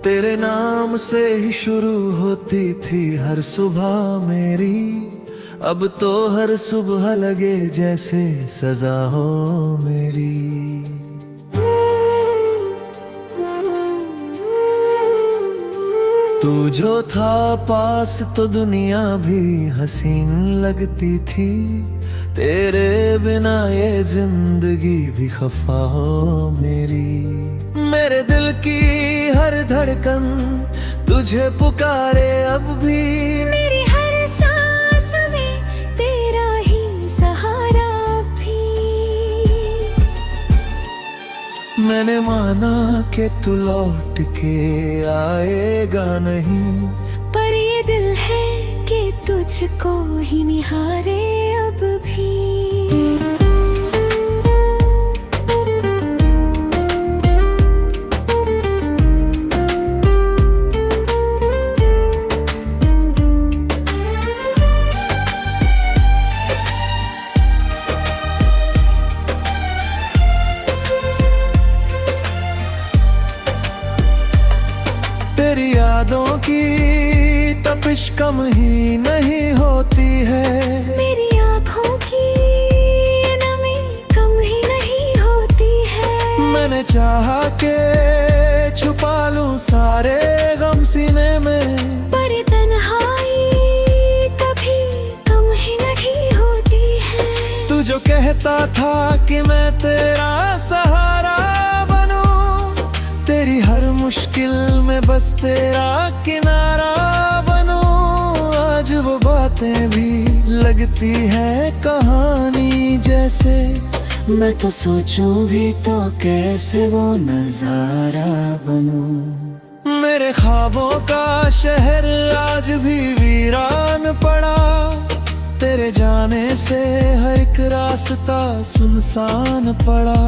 तेरे नाम से ही शुरू होती थी हर सुबह मेरी, अब तो हर सुबह लगे जैसे सजा हो मेरी। तू जो था पास तो दुनिया भी हसीन लगती थी, तेरे बिना ये जिंदगी भी खफा हो मेरी। मेरे दिल की हर धड़कन तुझे पुकारे अब भी, मेरी हर सांस में तेरा ही सहारा भी। मैंने माना कि तू लौट के आएगा नहीं, पर ये दिल है कि तुझको ही निहारे अब भी। तेरी यादों की तपिश कम ही नहीं होती है, मेरी आँखों की नमी कम ही नहीं होती है। मैंने चाहा के छुपा लूं सारे गम सीने में, पर ये तन्हाई कभी कम ही नहीं होती है। तू जो कहता था कि मैं तेरा सहारा बनूं, तेरी हर मुश्किल में बस तेरा किनारा बनूं। आज वो बातें भी लगती है कहानी जैसे, मैं तो सोचूं भी तो कैसे वो नजारा बनूं। मेरे ख्वाबों का शहर आज भी वीरान पड़ा, तेरे जाने से हर एक रास्ता सुनसान पड़ा।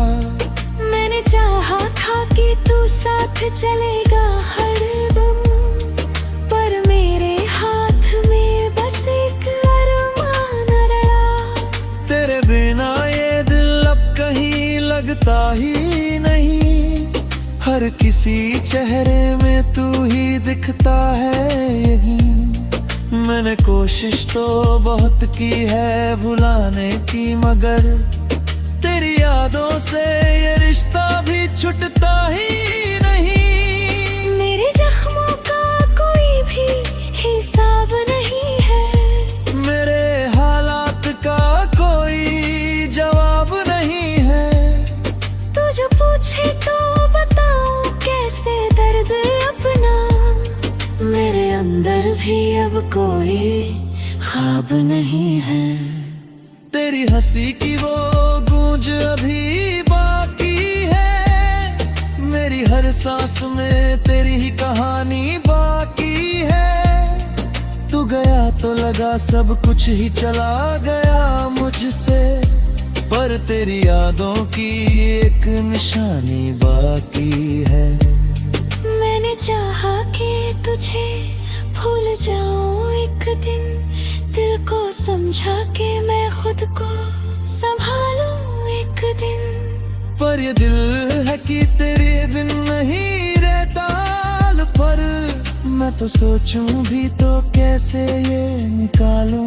मैंने चाहा था कि तू साथ चलेगा हर दम, पर मेरे हाथ में बस एक अरमान अड़ा। तेरे बिना ये दिल अब कहीं लगता ही नहीं, हर किसी चेहरे में तू ही दिखता है यही। मैंने कोशिश तो बहुत की है भुलाने की, मगर तेरी यादों से ये रिश्ता भी छूटता ही नहीं। मेरे जख्मों का कोई भी हिसाब नहीं है, मेरे हालात का कोई जवाब नहीं है। तू जो पूछे तो बताऊं कैसे दर्द अपना, मेरे अंदर भी अब कोई ख्वाब नहीं है। तेरी हंसी की वो गूंज अभी बाकी है, मेरी हर सांस में तेरी ही कहानी बाकी है। तू गया तो लगा सब कुछ ही चला गया मुझसे, पर तेरी यादों की एक निशानी बाकी है। मैंने चाहा कि तुझे भूल जाऊं एक दिन, दिल को समझा के मैं खुद को संभालूं एक दिन। पर ये दिल है कि तेरे बिन नहीं रहता, पर मैं तो सोचूं भी तो कैसे ये निकालूं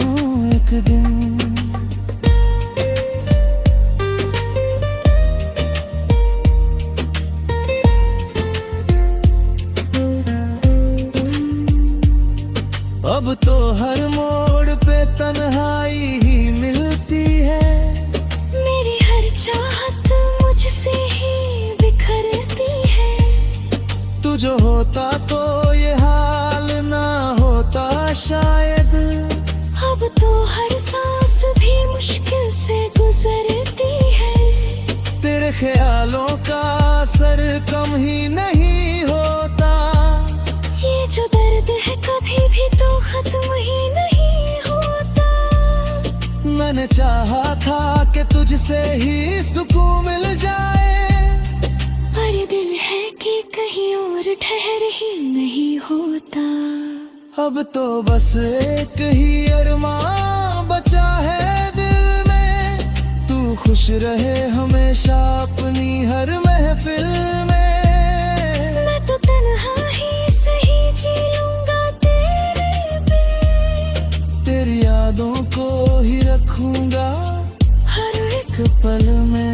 एक दिन। अब तो हर मोड़ पे तन्हाई ही मिलती है, मेरी हर चाहत मुझसे ही बिखरती है। तू जो होता तो ये हाल ना होता शायद, अब तो हर सांस भी मुश्किल से गुजरती है। तेरे ख्यालों का असर कम ही नहीं होता, ये जो दर्द है कभी भी तो खत्म ही नहीं होता। मैंने चाहा था कि तुझसे ही सुकून मिल जाए, पर दिल है कि कहीं और ठहर ही नहीं होता। अब तो बस एक ही अरमान बचा है दिल में, तू खुश रहे हमेशा अपनी हर महफिल में। मैं तो तन्हा ही रखूंगा हर एक पल में।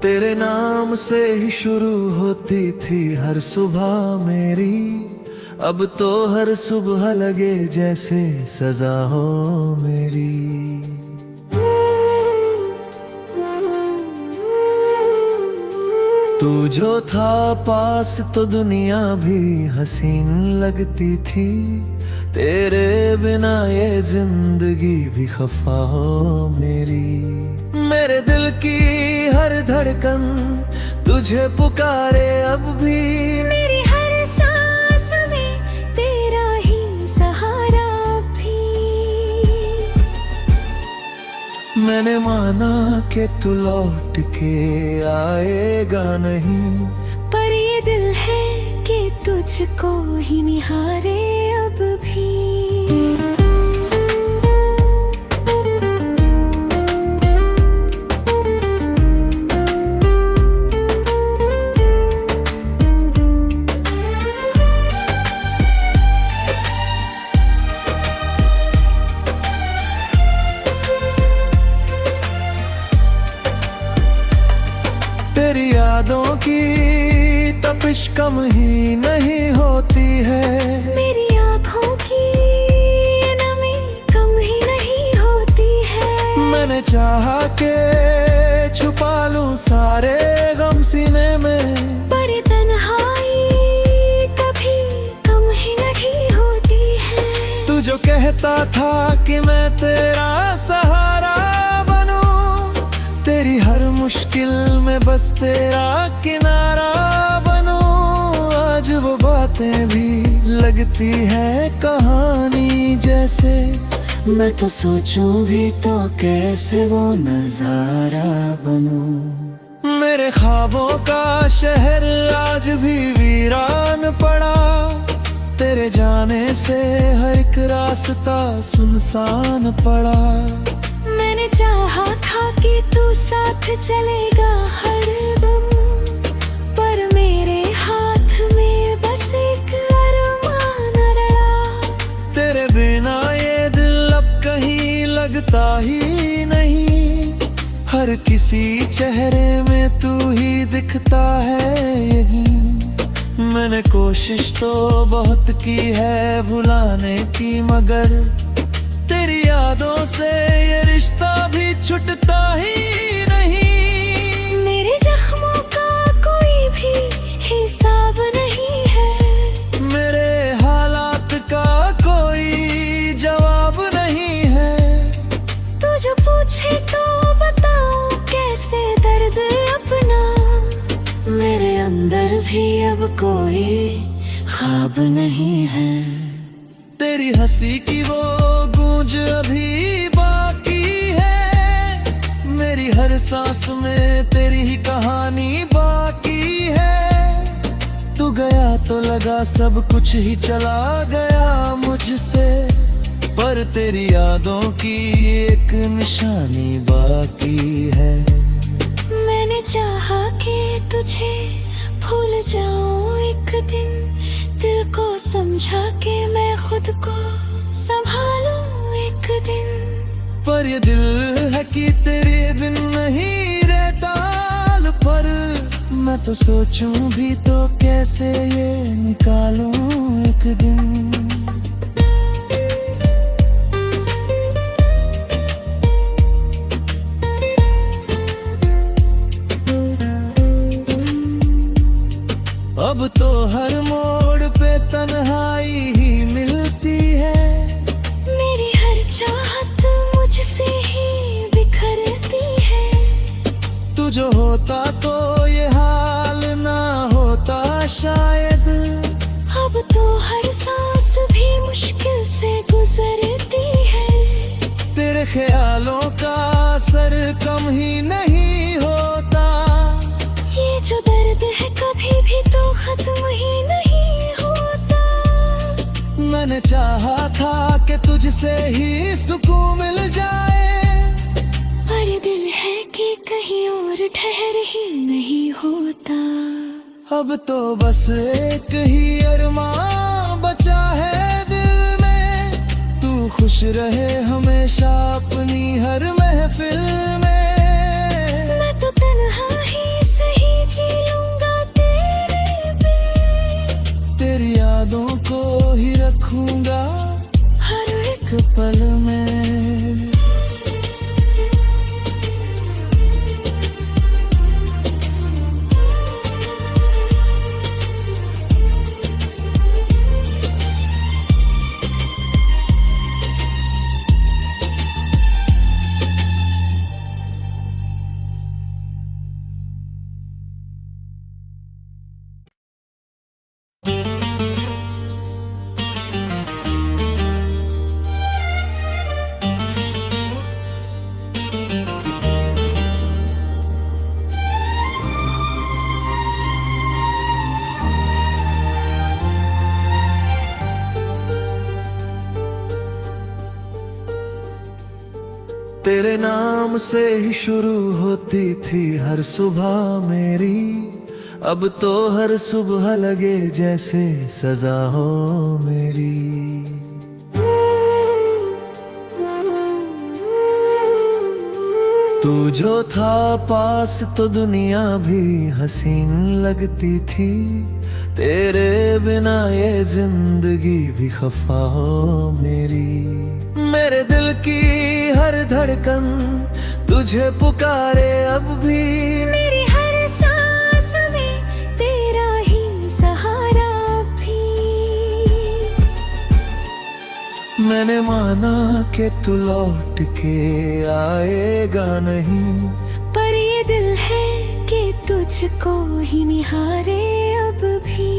तेरे नाम से ही शुरू होती थी हर सुबह मेरी, अब तो हर सुबह लगे जैसे सजा हो मेरी। तू जो था पास तो दुनिया भी हसीन लगती थी, तेरे बिना ये जिंदगी भी खफा हो मेरी। मेरे दिल की हर धड़कन तुझे पुकारे अब भी, मेरी हर सांस में तेरा ही सहारा भी। मैंने माना कि तू लौट के आएगा नहीं, पर ये दिल है कि तुझको ही निहारे अब भी। तेरी यादों की तपिश कम ही नहीं होती है, मेरी आँखों की नमी कम ही नहीं होती है। मैंने चाहा के छुपा लूं सारे गम सीने में, पर तन्हाई कभी कम ही नहीं होती है। तू जो कहता था कि मैं तेरा सहारा बनूं, तेरी हर मुश्किल में बस तेरा किनारा बनूं। आज वो बातें भी लगती है कहानी जैसे, मैं तो सोचूं भी तो कैसे वो नजारा बनूं। मेरे ख्वाबों का शहर आज भी वीरान पड़ा, तेरे जाने से हर एक रास्ता सुनसान पड़ा। मैंने चाहा था कि तू साथ चलेगा हर दम, पर मेरे हाथ में बस एक अरमान रहा। तेरे बिना ये दिल अब कहीं लगता ही नहीं, हर किसी चेहरे में तू ही दिखता है यही। मैंने कोशिश तो बहुत की है भुलाने की, मगर तेरी यादों से ये रिश्ता भी छूटता ही नहीं। मेरे जख्मों का कोई भी हिसाब नहीं है, मेरे हालात का कोई जवाब नहीं है। तू जो पूछे तो बताऊं कैसे दर्द अपना, मेरे अंदर भी अब कोई ख्वाब नहीं है। तेरी हंसी की वो गूंज अभी बाकी है, मेरी हर सांस में तेरी ही कहानी बाकी है। तू गया तो लगा सब कुछ ही चला गया मुझसे, पर तेरी यादों की एक निशानी बाकी है। मैंने चाहा कि तुझे भूल जाऊं एक दिन, दिल को समझा के मैं खुद को संभालूं एक दिन। पर ये दिल है कि तेरे बिन नहीं रहता, पर मैं तो सोचूं भी तो कैसे ये निकालूं एक दिन। अब तो हर मोड़ पे तन्हाई ही मिलती है, मेरी हर चाहत मुझ ख्यालों का असर कम ही नहीं होता। ये जो दर्द है कभी भी तो खत्म ही नहीं होता। मैंने चाहा था कि तुझसे ही सुकून मिल जाए, पर दिल है कि कहीं और ठहर ही नहीं होता। अब तो बस एक ही अरमान बचा है दिल में, तू खुश रहे हमेशा अपनी हर महफिल में। मैं तो तन्हा ही सही जी लूंगा तेरे बिन, तेरी यादों को ही रखूंगा हर एक एक पल में। तेरे नाम से ही शुरू होती थी हर सुबह मेरी, अब तो हर सुबह लगे जैसे सजा हो मेरी। तू जो था पास तो दुनिया भी हसीन लगती थी, तेरे बिना ये जिंदगी भी खफा हो मेरी। मेरे दिल की हर धड़कन तुझे पुकारे अब भी, मेरी हर सांस में तेरा ही सहारा भी। मैंने माना कि तू लौट के आएगा नहीं, पर ये दिल है कि तुझको ही निहारे अब भी।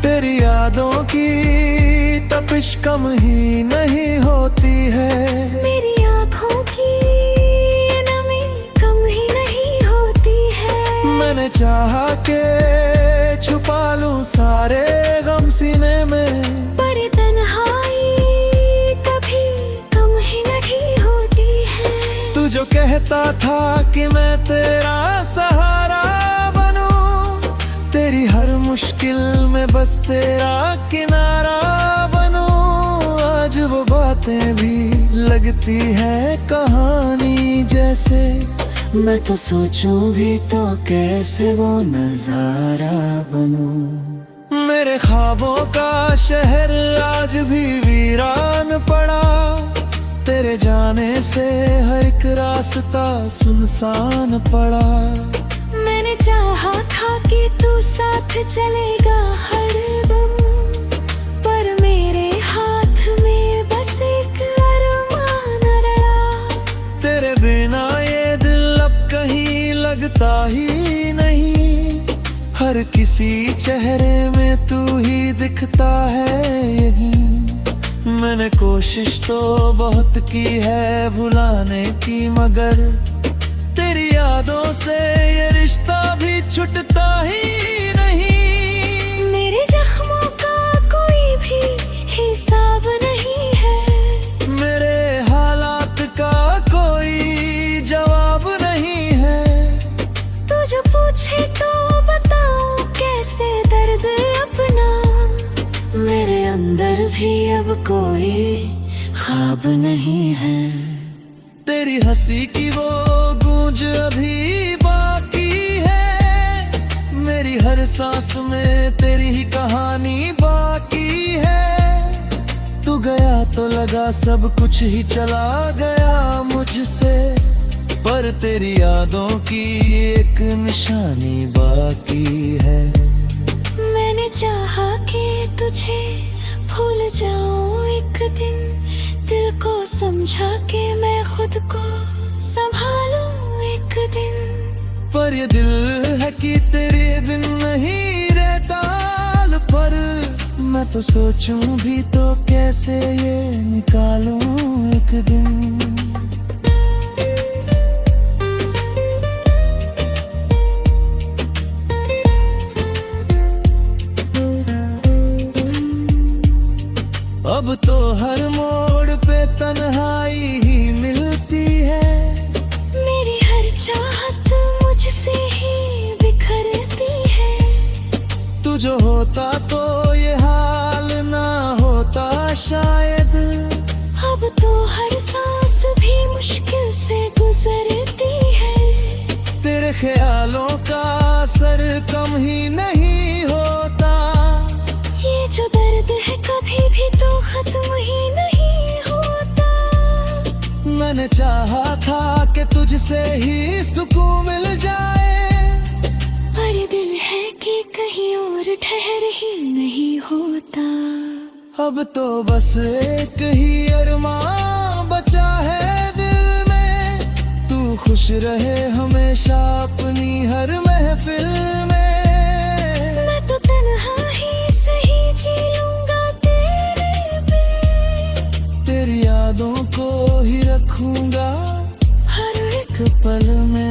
तेरी यादों की तपिश कम ही नहीं होती है, मेरी आँखों की नमी कम ही नहीं होती है। मैंने चाहा के छुपा लूं सारे गम सीने में, पर तन्हाई कभी कम ही नहीं होती है। तू जो कहता था कि मैं तेरा सहारा बनूं, तेरी हर मुश्किल में बस तेरा किनारा बनूं। आज वो बातें भी लगती है कहानी जैसे, मैं तो सोचूं भी तो कैसे वो नजारा बनूं। मेरे ख्वाबों का शहर आज भी वीरान पड़ा, तेरे जाने से हर एक रास्ता सुनसान पड़ा। मैंने चाहा था कि तू साथ चलेगा हर दम, पर मेरे हाथ में बस एक अरमान रहा। तेरे बिना ये दिल अब कहीं लगता ही नहीं, हर किसी चेहरे में तू ही दिखता है यही। मैंने कोशिश तो बहुत की है भुलाने की, मगर तेरी यादों से ये रिश्ता भी छूटता ही नहीं। मेरे जख्मों का कोई भी हिसाब नहीं है, मेरे हालात का कोई जवाब नहीं है। तू जो पूछे तो बताऊं कैसे दर्द अपना, मेरे अंदर भी अब कोई ख्वाब नहीं है। तेरी हंसी की वो गूंज अभी बाकी है, मेरी हर सांस में तेरी ही कहानी बाकी है। तू गया तो लगा सब कुछ ही चला गया मुझसे, पर तेरी यादों की एक निशानी बाकी है। मैंने मैंने चाहा कि तुझे भूल जाऊं एक दिन, दिल को समझा के मैं खुद को संभालूं एक दिन। पर ये दिल है कि तेरे बिन नहीं रहता, पर मैं तो सोचूं भी तो कैसे ये निकालूं एक दिन। अब तो हर मोड़ पे तन्हाई ही मिलती है, मेरी हर चाहत मुझसे ही बिखरती है। तू जो होता तो ये हाल ना होता शायद। अब तो हर सांस भी मुश्किल से गुजरती है, तेरे ख्यालों का असर कम ही नहीं होता। ये जो दर्द है कभी भी तो खत्म ही नहीं होता। मैंने चाहा था कि तुझसे ही सुकून मिल जाए, पर दिल है कि कहीं और ठहर ही नहीं होता। अब तो बस एक ही अरमान बचा है दिल में, तू खुश रहे हमेशा अपनी हर महफिल में। मैं तो तन्हा ही सही जी लूंगा तेरे बिन, तेरी यादों को ही रखूंगा हर एक पल में।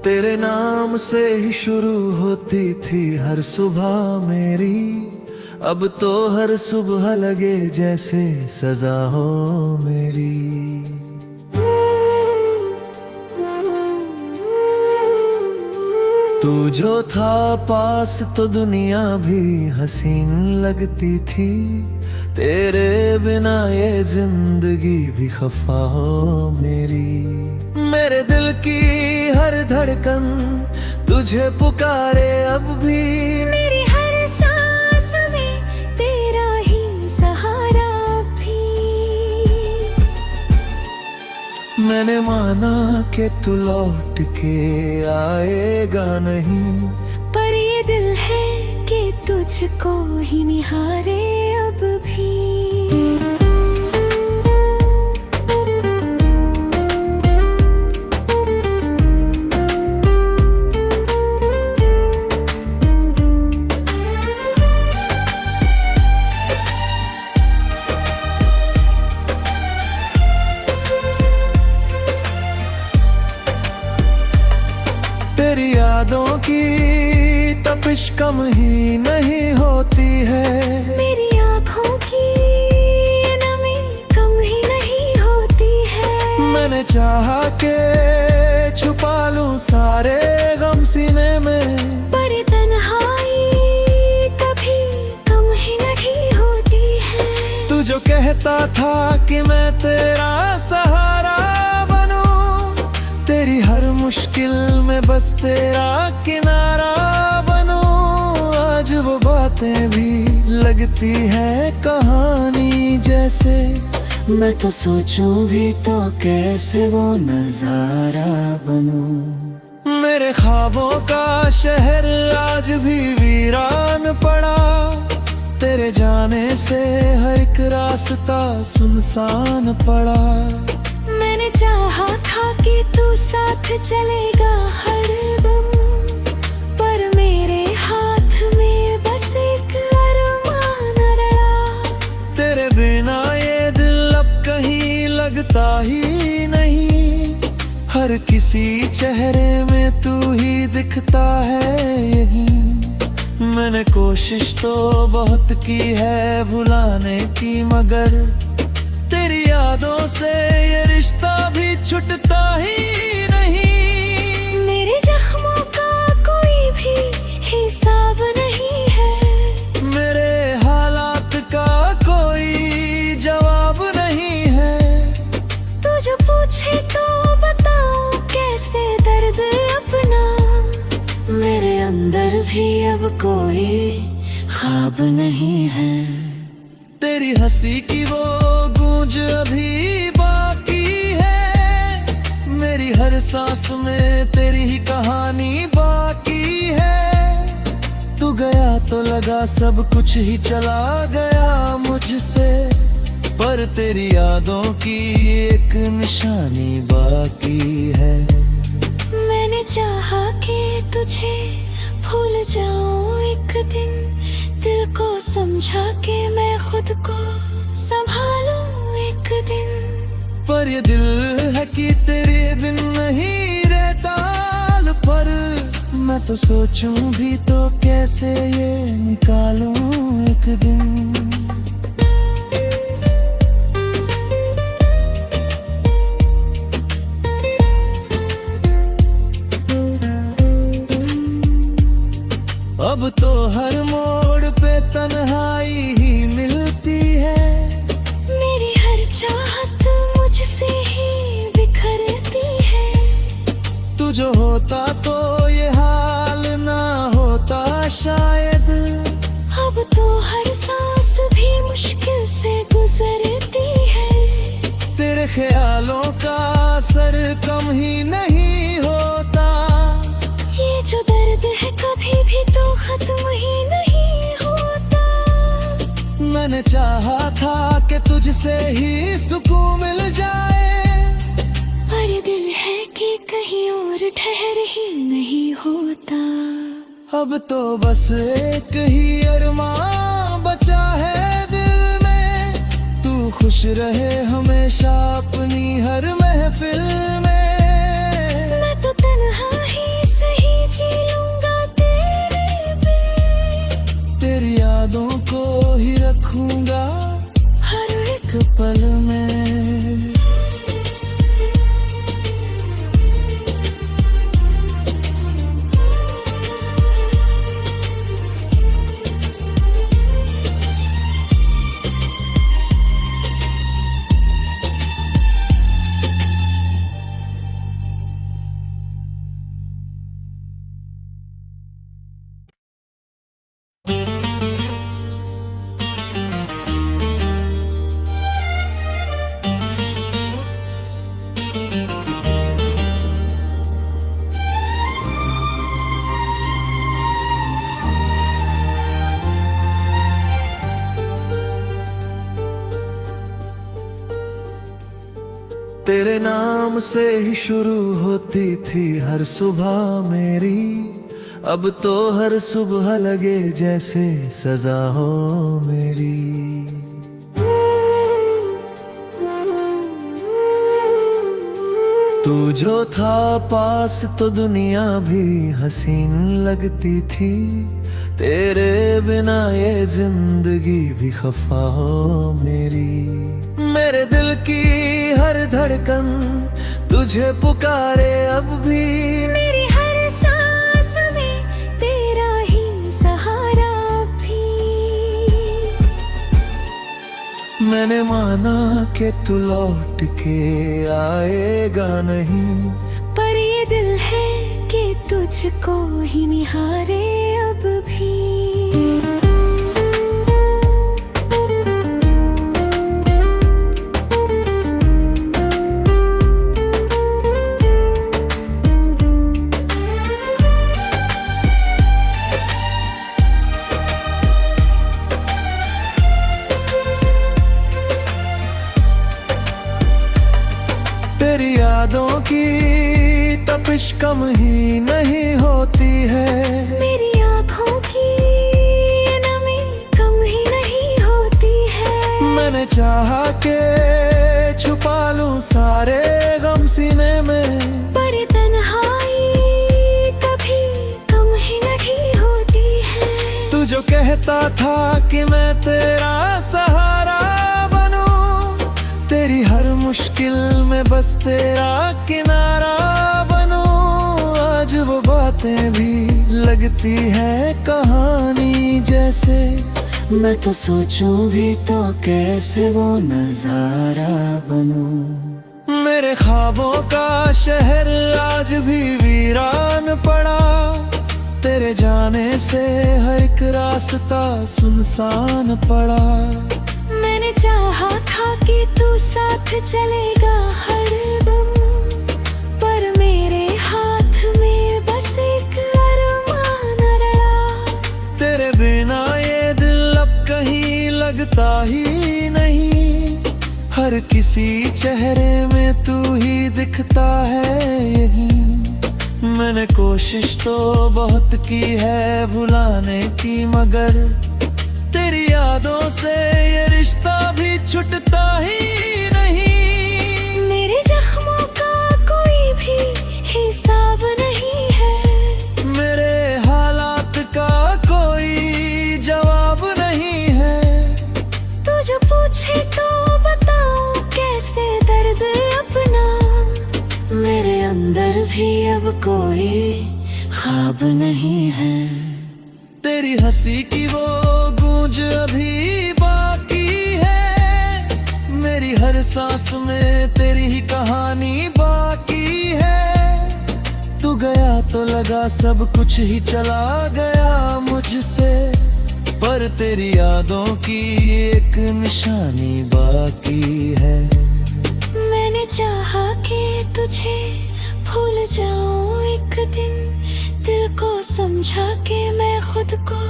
तेरे नाम से ही शुरू होती थी हर सुबह मेरी, अब तो हर सुबह लगे जैसे सजा हो मेरी। तू जो था पास तो दुनिया भी हसीन लगती थी, तेरे बिना ये जिंदगी भी खफा हो मेरी। मेरे दिल की हर धड़कन तुझे पुकारे अब भी, मेरी हर सांस में तेरा ही सहारा भी। मैंने माना कि तू लौट के आएगा नहीं, पर ये दिल है कि तुझको ही निहारे अब भी। तेरी यादों की तपिश कम ही नहीं होती है, मेरी आँखों की नमी कम ही नहीं होती है। मैंने चाहा के छुपा लूं सारे गम सीने में, पर तन्हाई कभी कम ही नहीं होती है। तू जो कहता था कि मैं तेरा सहारा बनूं, तेरी हर मुश्किल में बस तेरा किनारा बनूं। आज वो बातें भी लगती है कहानी जैसे, मैं तो सोचूं भी तो कैसे वो नजारा बनूं। मेरे ख्वाबों का शहर आज भी वीरान पड़ा, तेरे जाने से हर एक रास्ता सुनसान पड़ा। मैंने चाहा था कि तू साथ चलेगा हर दम, पर मेरे हाथ में बस एक अरमान रड़ा। तेरे बिना ये दिल अब कहीं लगता ही नहीं, हर किसी चेहरे में तू ही दिखता है यही। मैंने कोशिश तो बहुत की है भुलाने की, मगर तेरी यादों से ये रिश्ता भी छूटता ही नहीं। मेरे जख्मों का कोई भी हिसाब नहीं है, मेरे हालात का कोई जवाब नहीं है। तू जो पूछे तो बताऊं कैसे दर्द अपना, मेरे अंदर भी अब कोई ख्वाब नहीं है। तेरी हंसी की वो गूंज अभी बाकी है, मेरी हर सांस में तेरी ही कहानी बाकी है। तू गया तो लगा सब कुछ ही चला गया मुझसे, पर तेरी यादों की एक निशानी बाकी है। मैंने चाहा कि तुझे भूल जाऊं एक दिन, दिल को समझा के मैं खुद को संभालूं एक दिन। पर ये दिल है कि तेरे बिन नहीं रहता, पर मैं तो सोचूं भी तो कैसे ये निकालूं एक दिन। अब तो हर मोड़ पे तन्हाई ही मिलती है, मेरी हर चाहत मुझसे ही बिखरती है। तू जो होता तो ये हाल ना होता शायद। अब तो हर सांस भी मुश्किल से गुजरती है, तेरे ख्यालों का असर कम ही नहीं होता। ये जो दर्द है कभी भी तो खत्म ही नहीं होता। मैंने चाहा था कि तुझसे ही सुकून मिल जाए, पर दिल है कि कहीं और ठहर ही नहीं होता। अब तो बस एक ही अरमान बचा है दिल में, तू खुश रहे हमेशा अपनी हर महफिल में। मैं तो तन्हा ही सही जी लूंगा तेरे बिन, तेरी यादों को ही रखूंगा हर एक पल में। तेरे नाम से ही शुरू होती थी हर सुबह मेरी, अब तो हर सुबह लगे जैसे सजा हो मेरी। तू जो था पास तो दुनिया भी हसीन लगती थी, तेरे बिना ये जिंदगी भी खफा हो मेरी। मेरे दिल की हर धड़कन तुझे पुकारे अब भी, मेरी हर सांस में तेरा ही सहारा भी। मैंने माना कि तू लौट के आएगा नहीं, पर ये दिल है कि तुझको ही निहारे अब भी। तेरी यादों की तपिश कम ही नहीं होती है, मेरी आँखों की नमी कम ही नहीं होती है। मैंने चाहा के छुपा लूं सारे गम सीने में, पर तन्हाई कभी कम ही नहीं होती है। कहता था कि मैं तेरा सहारा बनूं, तेरी हर मुश्किल में बस तेरा किनारा बनूं। आज वो बातें भी लगती है कहानी जैसे, मैं तो सोचूं भी तो कैसे वो नजारा बनूं। मेरे ख्वाबों का शहर आज भी वीरान पड़ा, तेरे जाने से हर एक रास्ता सुनसान पड़ा। मैंने चाहा था कि तू साथ चलेगा हर दम, पर मेरे हाथ में बस एक अरमान रहा। तेरे बिना ये दिल अब कहीं लगता ही नहीं, हर किसी चेहरे में तू ही दिखता है यही। मैंने कोशिश तो बहुत की है भुलाने की, मगर तेरी यादों से ये रिश्ता भी छूटता ही नहीं। मेरे जख्मों का कोई भी हिसाब नहीं है, मेरे हालात का कोई जवाब नहीं है। तू जो पूछे तो बताऊं कैसे दर्द अपना, मेरे अंदर भी अब कोई ख्वाब नहीं है। तेरी हंसी की वो गूंज अभी बाकी है, मेरी हर सांस में तेरी ही कहानी बाकी है। तू गया तो लगा सब कुछ ही चला गया मुझसे, पर तेरी यादों की एक निशानी बाकी है। मैंने चाहा कि तुझे भूल जाऊं एक दिन, दिल को समझा के मैं खुद को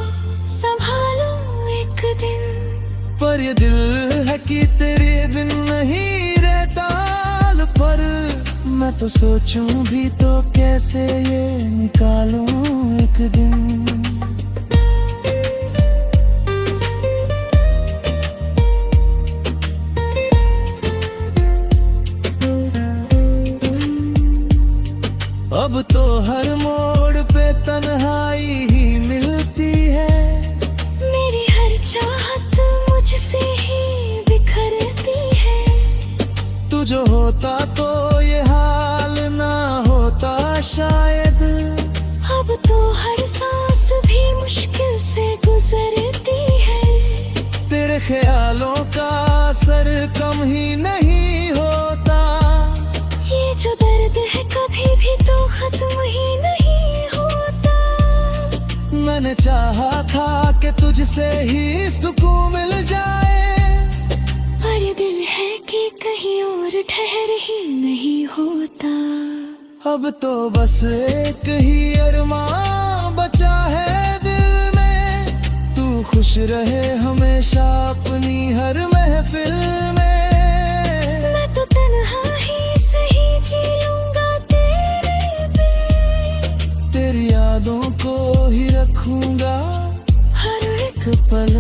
संभालूं एक दिन। पर ये दिल है कि तेरे बिन नहीं रहता, पर मैं तो सोचूं भी तो कैसे ये निकालूं एक दिन। अब तो हर मोड़ पे तन्हाई ही मिलती है, मेरी हर चाहत मुझसे ही बिखरती है। तू जो होता तो ये हाल ना होता शायद, अब तो हर सांस भी मुश्किल से गुजरती है। तेरे ख्यालों का असर कम ही नहीं होता, ये जो दर्द है कभी भी तो खत्म ही नहीं होता। मैंने चाहा था कि तुझसे ही सुकून मिल जाए, पर दिल है कि कहीं और ठहर ही नहीं होता। अब तो बस एक ही अरमान बचा है दिल में, तू खुश रहे हमेशा अपनी हर महफिल में। मैं तो तन्हा ही सही जी लूंगा तेरे बिन, तेरी यादों को ही रखूंगा हर एक पल